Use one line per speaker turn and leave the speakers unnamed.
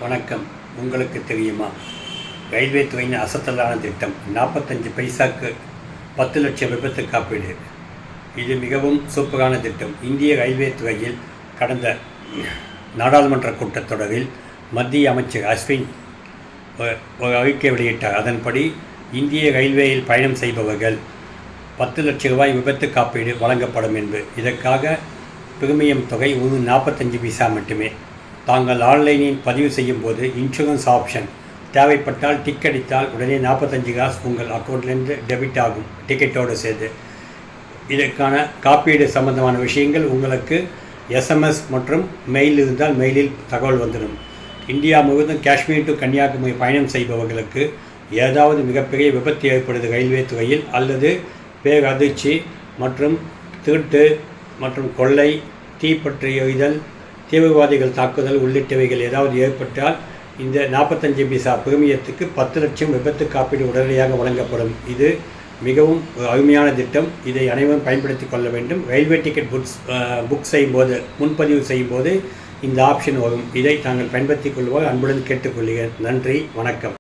வணக்கம். உங்களுக்கு தெரியுமா, ரயில்வே துறையின் அசத்தலான திட்டம் 45 பைசாக்கு 10 லட்சம் விபத்து காப்பீடு. இது மிகவும் சூப்பரான திட்டம். இந்திய ரயில்வே துறையில் கடந்த நாடாளுமன்ற கூட்டத்தொடரில் மத்திய அமைச்சர் அஸ்வின் ஒரு அறிக்கை வெளியிட்டார். அதன்படி இந்திய ரயில்வேயில் பயணம் செய்பவர்கள் 10 லட்சம் ரூபாய் விபத்து காப்பீடு வழங்கப்படும் என்று. இதற்காக பிரீமியம் தொகை 45 பைசா மட்டுமே. தாங்கள் ஆன்லைனில் பதிவு செய்யும் போது இன்சூரன்ஸ் ஆப்ஷன் தேவைப்பட்டால் டிக் அடித்தால் உடனே 45 காசு உங்கள் அக்கௌண்ட்லேருந்து டெபிட் ஆகும், டிக்கெட்டோடு சேர்த்து. இதற்கான காப்பீடு சம்பந்தமான விஷயங்கள் உங்களுக்கு எஸ்எம்எஸ் மற்றும் மெயில் இருந்தால் மெயிலில் தகவல் வந்துடும். இந்தியா முழுவதும் காஷ்மீர் டு கன்னியாகுமரி பயணம் செய்பவர்களுக்கு ஏதாவது மிகப்பெரிய விபத்து ஏற்படுது ரயில்வே துறையில், அல்லது பேரதிர்ச்சி மற்றும் திருட்டு மற்றும் கொள்ளை, தீப்பற்றி எறிதல், தீவிரவாதிகள் தாக்குதல் உள்ளிட்டவைகள் ஏதாவது ஏற்பட்டால் இந்த 45 பைசா பிரீமியத்துக்கு 10 லட்சம் விபத்து காப்பீடு உடனடியாக வழங்கப்படும். இது மிகவும் அருமையான திட்டம். இதை அனைவரும் பயன்படுத்தி கொள்ள வேண்டும். ரயில்வே டிக்கெட் புக் செய்யும்போது, முன்பதிவு செய்யும்போது இந்த ஆப்ஷன் வரும். இதை தாங்கள் பயன்படுத்திக் கொள்வார் அன்புடன் கேட்டுக்கொள்கிறேன். நன்றி, வணக்கம்.